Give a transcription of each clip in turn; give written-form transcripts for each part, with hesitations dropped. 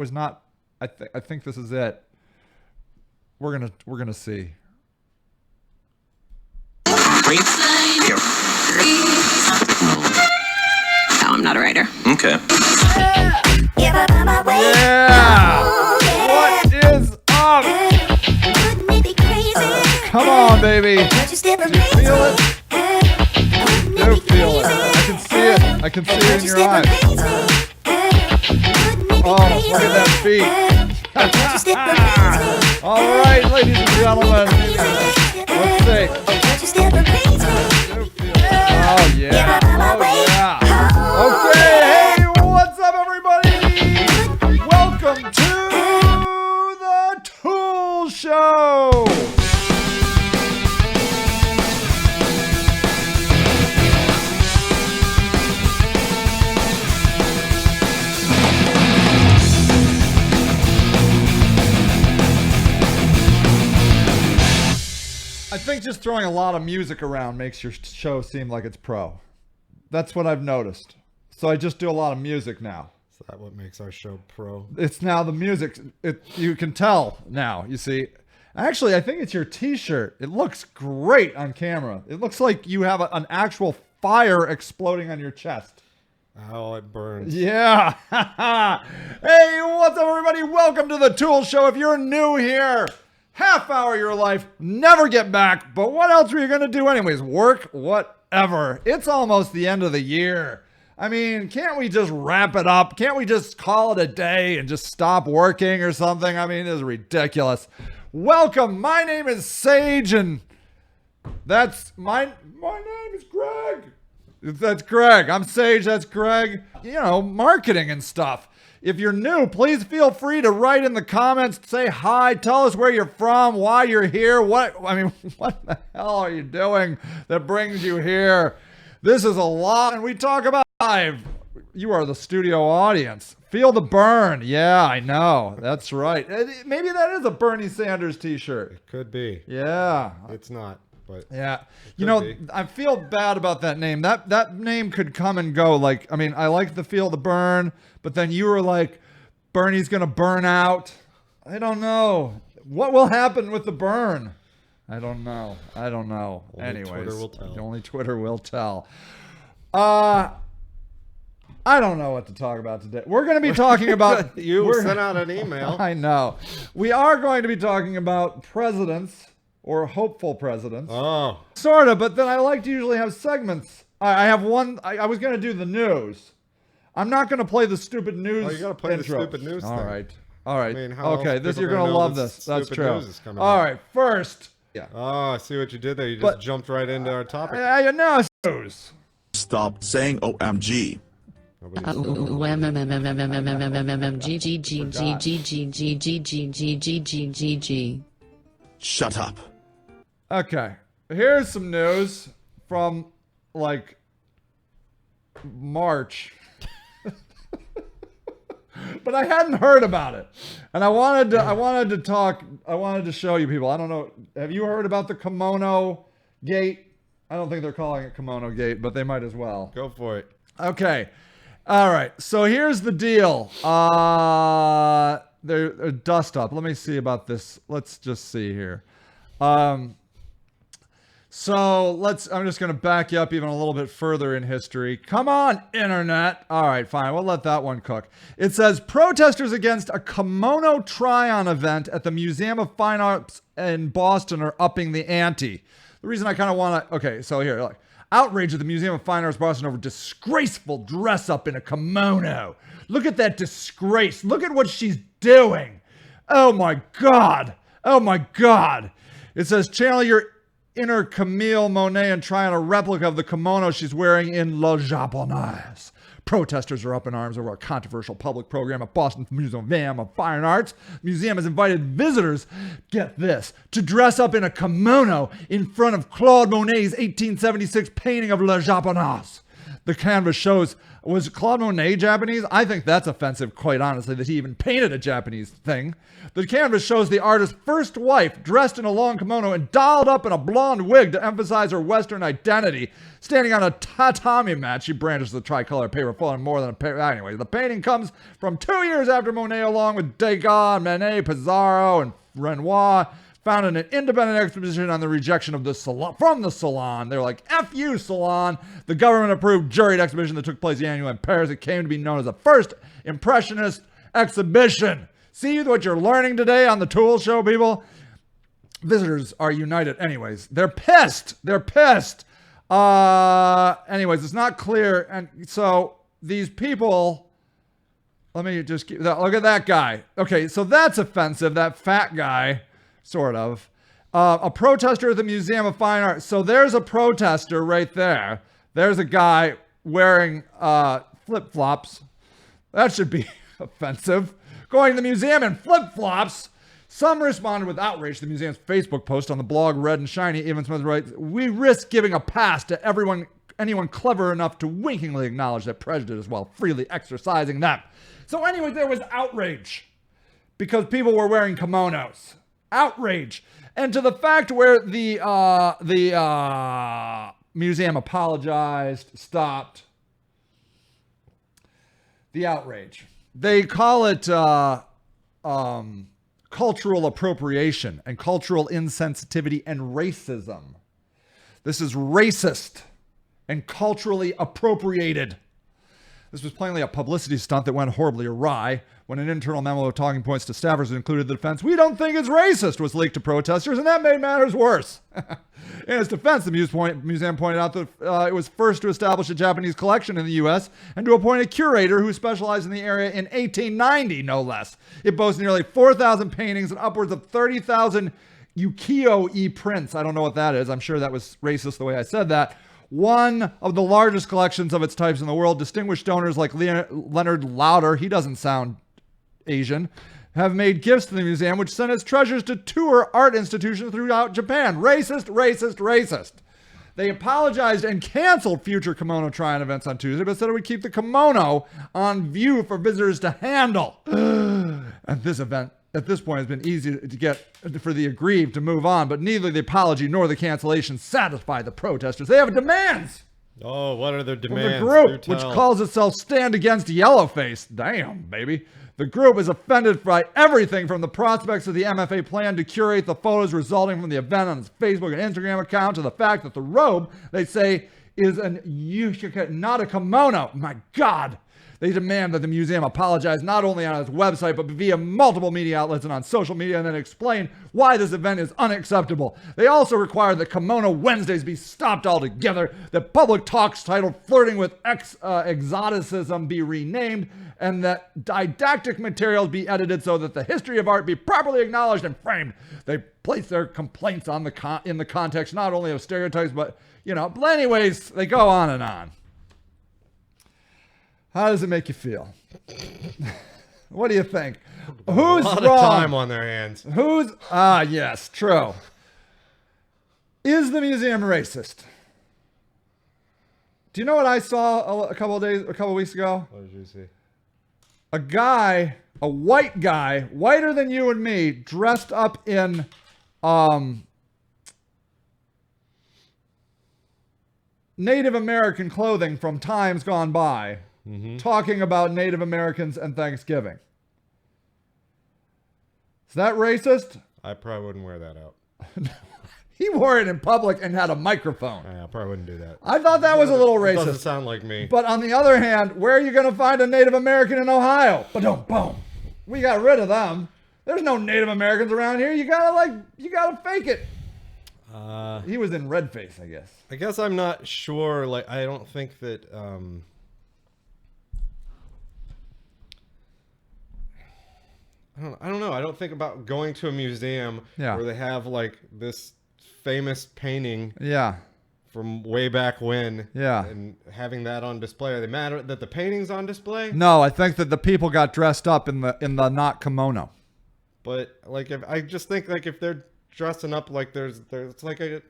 was not. I think this is it. We're gonna see. No, I'm not a writer. Okay. Yeah. What is up? Come on, baby. Do you feel it? I do feel it. I can see it. I can see it in your eyes. Oh, look at that beat. All right, ladies and gentlemen. Let's see. Oh, yeah. Oh, yeah. Okay, hey, what's up, everybody? Welcome to the Tool Show. I think just throwing a lot of music around makes your show seem like it's pro. That's what I've noticed. So I just do a lot of music now. Is that what makes our show pro? It's now the music. You can tell now, you see. Actually, I think it's your t-shirt. It looks great on camera. It looks like you have an actual fire exploding on your chest. Oh, it burns. Yeah. Hey, what's up, everybody? Welcome to the Tool Show. If you're new here, half hour of your life, never get back. But what else were you going to do anyways? Work? Whatever. It's almost the end of the year. I mean, can't we just wrap it up? Can't we just call it a day and just stop working or something? I mean, this is ridiculous. Welcome. My name is Sage, and that's my name is Greg. That's Greg. I'm Sage. That's Greg. You know, marketing and stuff. If you're new, please feel free to write in the comments, say hi, tell us where you're from, why you're here, what the hell are you doing that brings you here? This is a lot, and we talk about live. You are the studio audience. Feel the burn. Yeah, I know. That's right. Maybe that is a Bernie Sanders t-shirt. It could be. Yeah. It's not, but yeah. You know, be. I feel bad about that name. That name could come and go. Like, I mean, I like the Feel the Burn, but then you were like, Bernie's going to burn out. I don't know. What will happen with the burn? I don't know. Anyways, Twitter will tell. Only Twitter will tell. I don't know what to talk about today. We're going to be talking about... You sent out an email. I know. We are going to be talking about presidents or hopeful presidents. Oh. Sort of, but then I like to usually have segments. I have one. I was going to do the news. I'm not going to play the stupid news. Oh, you got to play intro. the stupid news thing. All right. I mean, how okay, else this people you're going to know love that this. That's stupid true. news is coming All out? right, first. Yeah. Oh, I see what you did there. You just jumped right into our topic. I know news. Stop saying OMG. Shut up. Okay, here's some news from like March. But I hadn't heard about it, and I wanted to show you people. I don't know. Have you heard about the Kimono Gate? I don't think they're calling it Kimono Gate, but they might as well. Go for it. Okay. All right. So here's the deal. They're dust up. Let me see about this. Let's just see here. So I'm just going to back you up even a little bit further in history. Come on, internet. All right, fine. We'll let that one cook. It says protesters against a kimono try-on event at the Museum of Fine Arts in Boston are upping the ante. The reason I kind of want to, okay, so here, like, outrage at the Museum of Fine Arts Boston over disgraceful dress up in a kimono. Look at that disgrace. Look at what she's doing. Oh my God. Oh my God. It says channel your inner Camille Monet and try on a replica of the kimono she's wearing in Le Japonaise. Protesters are up in arms over a controversial public program at Boston's Museum of Fine Arts. The museum has invited visitors, get this, to dress up in a kimono in front of Claude Monet's 1876 painting of Le Japonaise. The canvas shows, was Claude Monet Japanese? I think that's offensive, quite honestly, that he even painted a Japanese thing. The canvas shows the artist's first wife dressed in a long kimono and dolled up in a blonde wig to emphasize her Western identity. Standing on a tatami mat, she brandishes the tricolor paper folding more than a paper. Anyway, the painting comes from 2 years after Monet, along with Degas, Manet, Pissarro, and Renoir, found in an independent exposition on the rejection of the salon, from the Salon. They were like, F you, Salon. The government-approved juried exhibition that took place annually in Paris. It came to be known as the first Impressionist exhibition. See what you're learning today on the Tool Show, people? Visitors are united. Anyways, they're pissed. They're pissed. Anyways, it's not clear. And so these people, let me just keep that. Look at that guy. Okay, so that's offensive. That fat guy. Sort of. A protester at the Museum of Fine Art. So there's a protester right there. There's a guy wearing flip-flops. That should be offensive. Going to the museum in flip-flops. Some responded with outrage to the museum's Facebook post on the blog Red and Shiny. Even Smith writes, we risk giving a pass to anyone clever enough to winkingly acknowledge that prejudice while freely exercising them. So anyways, there was outrage because people were wearing kimonos. Outrage. And to the fact where the museum apologized, stopped. The outrage. They call it cultural appropriation and cultural insensitivity and racism. This is racist and culturally appropriated. This was plainly a publicity stunt that went horribly awry when an internal memo of talking points to staffers included the defense, we don't think it's racist, was leaked to protesters, and that made matters worse. In its defense, the museum pointed out that it was first to establish a Japanese collection in the U.S. and to appoint a curator who specialized in the area in 1890, no less. It boasts nearly 4,000 paintings and upwards of 30,000 ukiyo-e prints. I don't know what that is. I'm sure that was racist the way I said that. One of the largest collections of its types in the world. Distinguished donors like Leonard Lauder, he doesn't sound Asian, have made gifts to the museum, which sent its treasures to tour art institutions throughout Japan. Racist, racist, racist. They apologized and canceled future kimono try-on events on Tuesday, but said it would keep the kimono on view for visitors to handle. And this event, at this point, has been easy to get for the aggrieved to move on, but neither the apology nor the cancellation satisfy the protesters. They have demands. Oh, what are their demands? The group, which calls itself Stand Against Yellowface. Damn, baby. The group is offended by everything from the prospects of the MFA plan to curate the photos resulting from the event on its Facebook and Instagram account to the fact that the robe, they say, is an yukika, not a kimono. My God. They demand that the museum apologize not only on its website, but via multiple media outlets and on social media, and then explain why this event is unacceptable. They also require that Kimono Wednesdays be stopped altogether, that public talks titled Flirting with Exoticism be renamed, and that didactic materials be edited so that the history of art be properly acknowledged and framed. They place their complaints on in the context not only of stereotypes, but, but anyways, they go on and on. How does it make you feel? What do you think? Who's wrong? A lot of time on their hands. Yes, true. Is the museum racist? Do you know what I saw a couple of weeks ago? What did you see? A white guy, whiter than you and me, dressed up in Native American clothing from times gone by. Mm-hmm. Talking about Native Americans and Thanksgiving. Is that racist? I probably wouldn't wear that out. He wore it in public and had a microphone. I probably wouldn't do that. I thought that was a little racist. Doesn't sound like me. But on the other hand, where are you going to find a Native American in Ohio? Boom, boom. We got rid of them. There's no Native Americans around here. You gotta fake it. He was in red face, I guess. I guess I'm not sure. I don't think that. I don't know. I don't think about going to a museum where they have this famous painting from way back when and having that on display. Are they mad that the painting's on display? No, I think that the people got dressed up in the not kimono. But if I just think if they're dressing up there's like a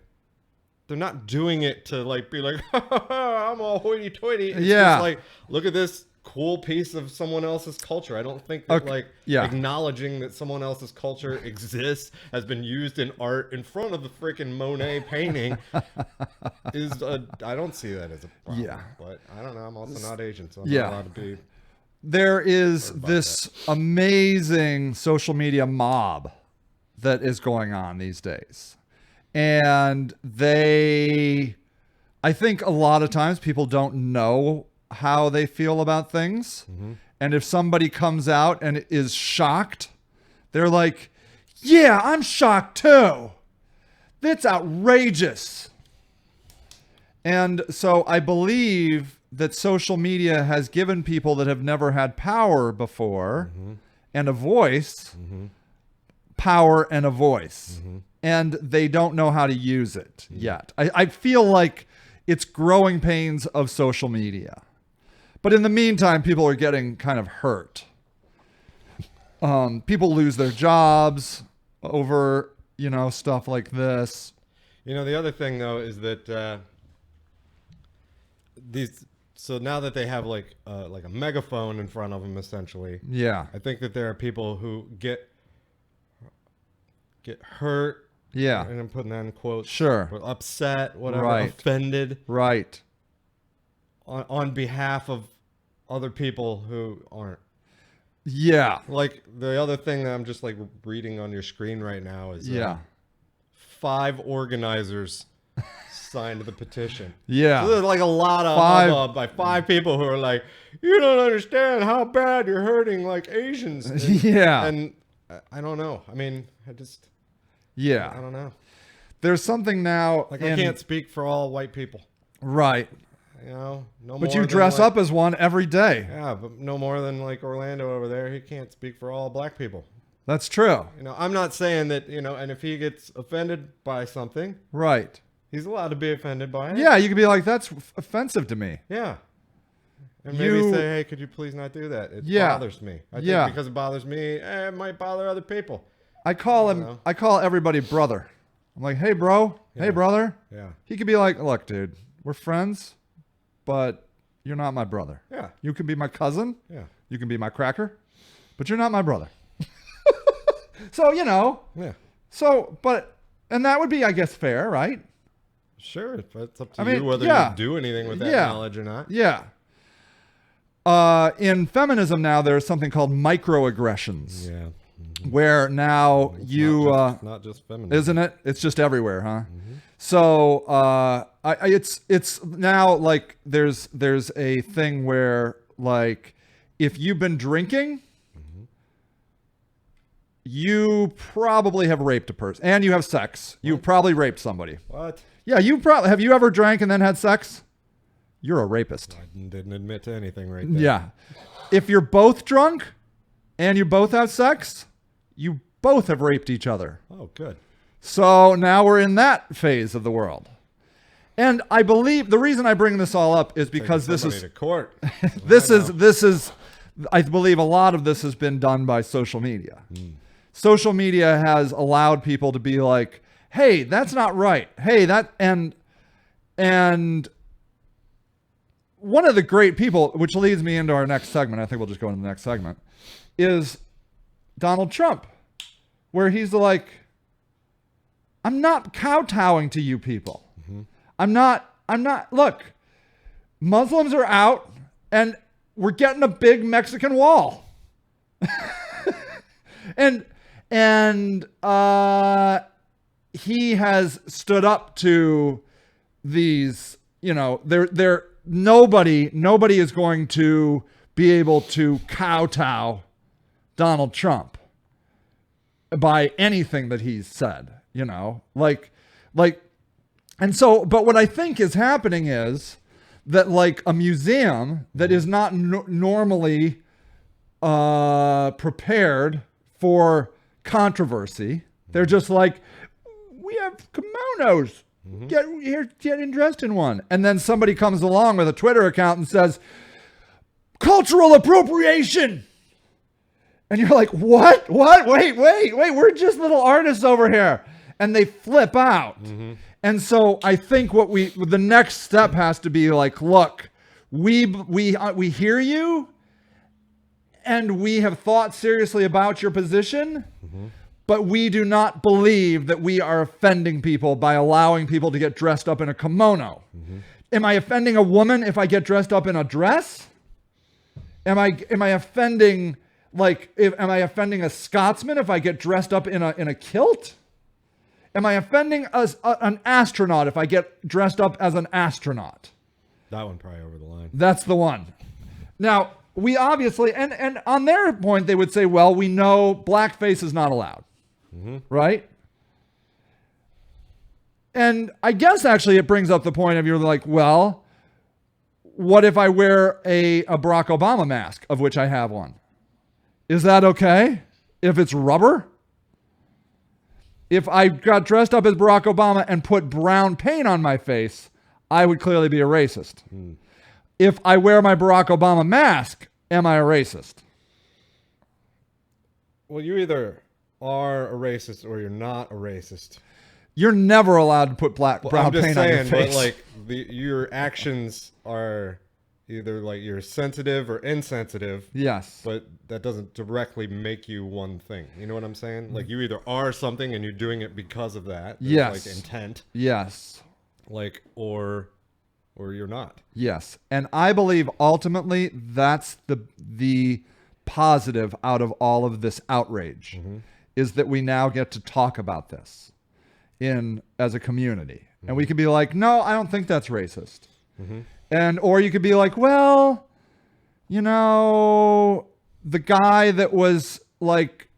they're not doing it to like be like, I'm all hoity-toity. It's Yeah. just like, look at this cool piece of someone else's culture. I don't think that acknowledging that someone else's culture exists, has been used in art in front of the freaking Monet painting I don't see that as a problem. Yeah. But I don't know. I'm also not Asian, so I'm not allowed to be. There is this amazing social media mob that is going on these days. And I think a lot of times people don't know how they feel about things. Mm-hmm. And if somebody comes out and is shocked, they're like, yeah, I'm shocked too. That's outrageous. And so I believe that social media has given people that have never had power before and a voice, power and a voice. And they don't know how to use it yet. I feel like it's growing pains of social media. But in the meantime, people are getting kind of hurt. People lose their jobs over, stuff like this. The other thing, though, is that so now that they have like a megaphone in front of them, essentially, I think that there are people who get hurt. Yeah, and I'm putting that in quotes. Sure, or upset, whatever, offended. Right. On behalf of other people who aren't. Yeah. Like the other thing that I'm just like reading on your screen right now is 5 organizers signed the petition. Yeah. So there's like a lot of hubbub by 5 people who are like, you don't understand how bad you're hurting like Asians. And I don't know. I mean, I don't know. There's something now. Like I can't speak for all white people. Right. No but you dress up as one every day. Yeah, but no more than like Orlando over there. He can't speak for all black people. That's true. I'm not saying that, and if he gets offended by something. Right. He's allowed to be offended by it. Yeah, you could be like, that's offensive to me. Yeah. And maybe say, hey, could you please not do that? It bothers me. I think because it bothers me, it might bother other people. I call everybody brother. I'm like, hey, bro. Yeah. Hey, brother. Yeah. He could be like, look, dude, we're friends, but you're not my brother. Yeah. You can be my cousin. Yeah. You can be my cracker, but you're not my brother. So, Yeah. So, and that would be, I guess, fair, right? Sure. It's up to you whether you do anything with that knowledge or not. Yeah. In feminism now, there's something called microaggressions. Yeah. Where now it's not just feminism, isn't it? It's just everywhere, huh? Mm-hmm. So it's now like there's a thing where like if you've been drinking, you probably have raped a person, and you have sex. You probably raped somebody. What? Yeah, have you ever drank and then had sex? You're a rapist. I didn't admit to anything right there. Yeah. If you're both drunk and you both have sex, you both have raped each other. Oh, good. So now we're in that phase of the world. And I believe the reason I bring this all up is because this is to court. this is I believe a lot of this has been done by social media. Social media has allowed people to be like, hey, that's not right. Hey, and one of the great people, which leads me into our next segment, I think we'll just go into the next segment, is Donald Trump, where he's like, I'm not kowtowing to you people. Mm-hmm. I'm not, look, Muslims are out and we're getting a big Mexican wall. and he has stood up to these, nobody is going to be able to kowtow Donald Trump by anything that he's said, and so, but what I think is happening is that like a museum that is not normally prepared for controversy, they're just like, we have kimonos. Get dressed in one. And then somebody comes along with a Twitter account and says, cultural appropriation. And you're like, what? Wait, we're just little artists over here. And they flip out. And so I think the next step has to be like, look, we hear you, and we have thought seriously about your position, but we do not believe that we are offending people by allowing people to get dressed up in a kimono. Am I offending a woman if I get dressed up in a dress? Am I offending am I offending a Scotsman if I get dressed up in a kilt? Am I offending an astronaut if I get dressed up as an astronaut? That one probably over the line. That's the one. Now, we obviously, and on their point, they would say, well, we know blackface is not allowed. Right? And I guess actually it brings up the point of you're like, well, what if I wear a Barack Obama mask, of which I have one? Is that okay if it's rubber? If I got dressed up as Barack Obama and put brown paint on my face, I would clearly be a racist. If I wear my Barack Obama mask, am I a racist? Well, you either are a racist or you're not a racist. You're never allowed to put brown paint on your face. But like your actions are either like you're sensitive or insensitive. Yes. But that doesn't directly make you one thing. You know what I'm saying? Like you either are something and you're doing it because of that. Yes. Like intent. Yes. Like or you're not. Yes. And I believe ultimately that's the positive out of all of this outrage is that we now get to talk about this as a community. And we can be like, no, I don't think that's racist. Or you could be like, well, you know, the guy that was like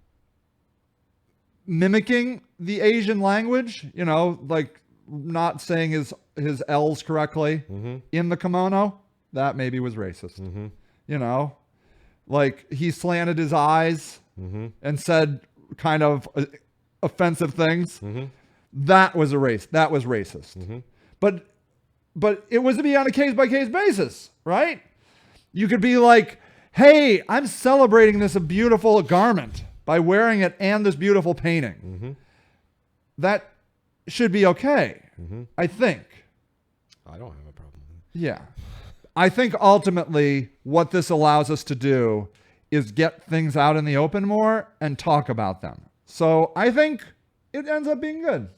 mimicking the Asian language, you know, like not saying his L's correctly in the kimono, that maybe was racist. You know, like he slanted his eyes and said kind of offensive things. That was racist. But it was to be on a case-by-case basis, right? You could be like, hey, I'm celebrating this beautiful garment by wearing it and this beautiful painting. That should be okay, I think. I don't have a problem with it. Yeah. I think ultimately what this allows us to do is get things out in the open more and talk about them. So I think it ends up being good.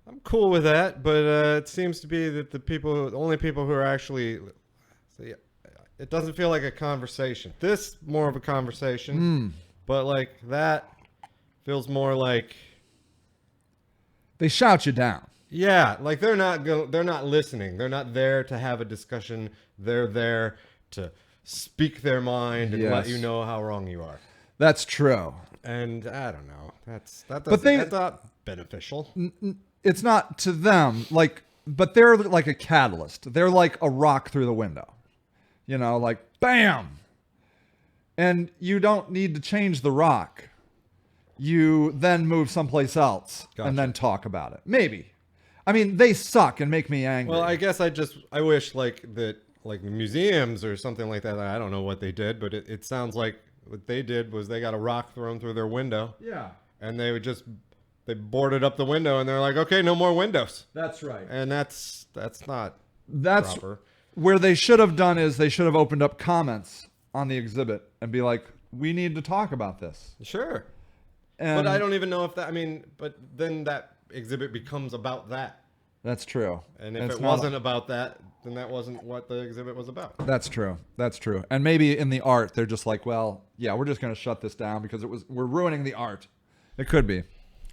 I'm cool with that, but it seems to be that the only people who are actually, it doesn't feel like a conversation. This more of a conversation, but like that feels more like they shout you down. Yeah, like they're not listening. They're not there to have a discussion. They're there to speak their mind and let you know how wrong you are. That's true. And I don't know. That's not beneficial. It's not to them, but they're like a catalyst. They're like a rock through the window. You know, like, bam! And you don't need to change the rock. You then move someplace else and then talk about it. Maybe. I mean, they suck and make me angry. Well, I guess I wish that museums or something like that. I don't know what they did, but it sounds like what they did was they got a rock thrown through their window. Yeah. And they boarded up the window and they're like, okay, no more windows. That's right. And that's not proper. Where they should have done is they should have opened up comments on the exhibit and be like, we need to talk about this. Sure. But I don't even know if but then that exhibit becomes about that. That's true. And if it wasn't about that, then that wasn't what the exhibit was about. That's true. That's true. And maybe in the art, they're just like, well, yeah, we're just going to shut this down because we're ruining the art. It could be.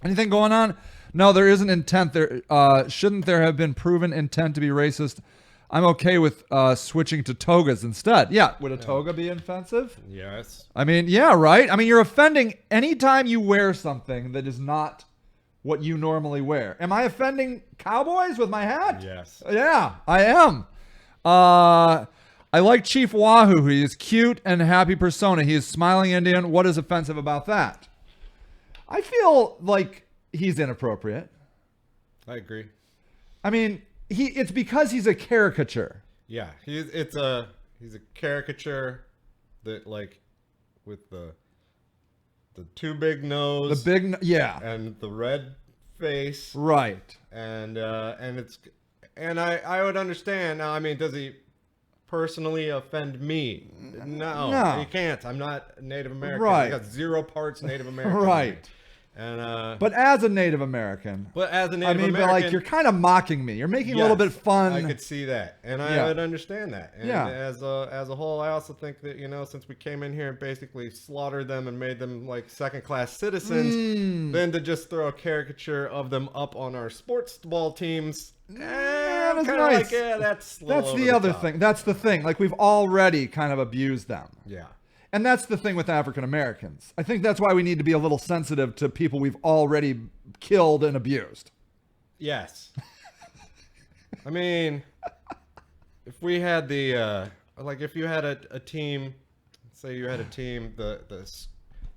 Anything going on? No, there isn't intent there. Shouldn't there have been proven intent to be racist? I'm okay with switching to togas instead. Yeah. Would a toga be offensive? Yes. I mean, yeah, right? I mean, you're offending anytime you wear something that is not what you normally wear. Am I offending cowboys with my hat? Yes. Yeah, I am. I like Chief Wahoo. He is cute and happy persona. He is smiling Indian. What is offensive about that? I feel like he's inappropriate. I agree. I mean, it's because he's a caricature. Yeah, he's a caricature that with the too big nose, yeah, and the red face. Right. And I would understand. Now, I mean, does he personally offend me? No, he can't. I'm not Native American. Right. I got 0 parts Native American. Right. And but as a Native American, American, but like you're kind of mocking me. You're making a little bit fun. I could see that, and I would understand that. And as a whole, I also think that since we came in here and basically slaughtered them and made them like second-class citizens, then to just throw a caricature of them up on our sports ball teams. That's nice. Like, that's the other thing. That's the thing. Like we've already kind of abused them. Yeah. And that's the thing with African Americans. I think that's why we need to be a little sensitive to people we've already killed and abused. Yes. I mean, if we had if you had a team, say you had a team, the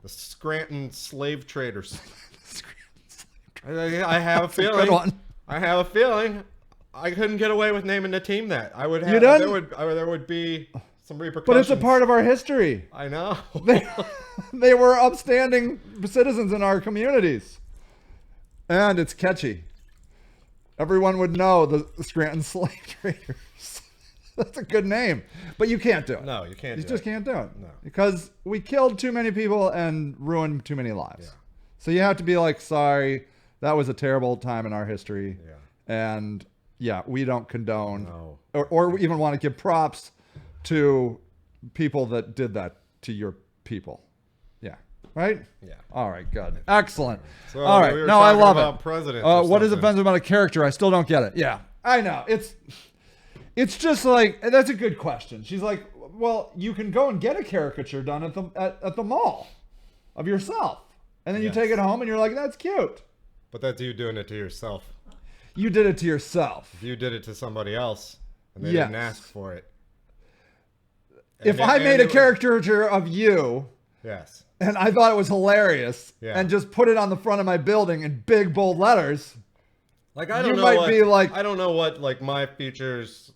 Scranton slave traders. I have a feeling. Good one. I have a feeling I couldn't get away with naming the team that. I would have. You didn't? There would be some repercussions. But it's a part of our history. I know. They were upstanding citizens in our communities. And it's catchy. Everyone would know the Scranton slave traders. That's a good name. But you can't do it. No, you can't. You just can't do it. No. Because we killed too many people and ruined too many lives. Yeah. So you have to be like, sorry, that was a terrible time in our history. Yeah. And we don't condone or even want to give props to people that did that to your people. Yeah. Right? Yeah. All right, good. Excellent. So all right. No, I love it. Presidents what is offensive about a character? I still don't get it. Yeah. I know. It's just like, that's a good question. She's like, well, you can go and get a caricature done at the mall of yourself. And then you take it home and you're like, that's cute. But that's you doing it to yourself. You did it to yourself. If you did it to somebody else and they didn't ask for it. If I made a caricature of you, yes, and I thought it was hilarious, and just put it on the front of my building in big bold letters, like I don't know what like my features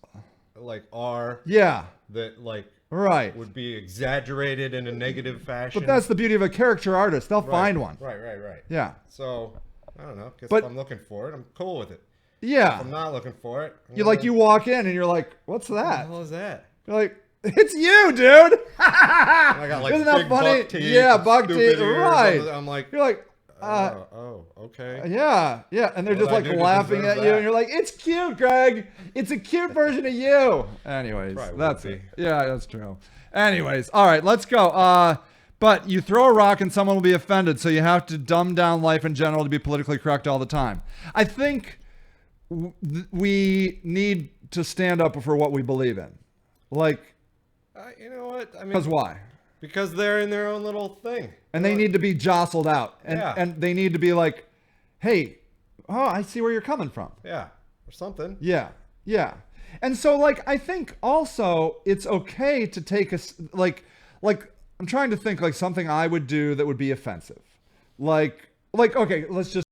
like are. Yeah. That like right would be exaggerated in a negative fashion. But that's the beauty of a caricature artist. They'll find one. Right. Yeah. So I don't know. Guess but if I'm looking for it, I'm cool with it. Yeah. If I'm not looking for it, you walk in and you're like, what's that? What the hell is that? You're like, it's you, dude. I got like isn't that big funny? Buck teeth, yeah, buck teeth. Right. I'm like, you're like, okay. Yeah, and they're just like laughing at you, and you're like, it's cute, Greg. It's a cute version of you. Anyways, that's it. Yeah, that's true. Anyways, all right, let's go. But you throw a rock and someone will be offended, so you have to dumb down life in general to be politically correct all the time. I think we need to stand up for what we believe in. Like, you know what? I mean, because why? Because they're in their own little thing. And they need to be jostled out. And they need to be like, hey, I see where you're coming from. Yeah, or something. Yeah. And so, like, I think also it's okay to take like I'm trying to think like something I would do that would be offensive. Like, okay, let's just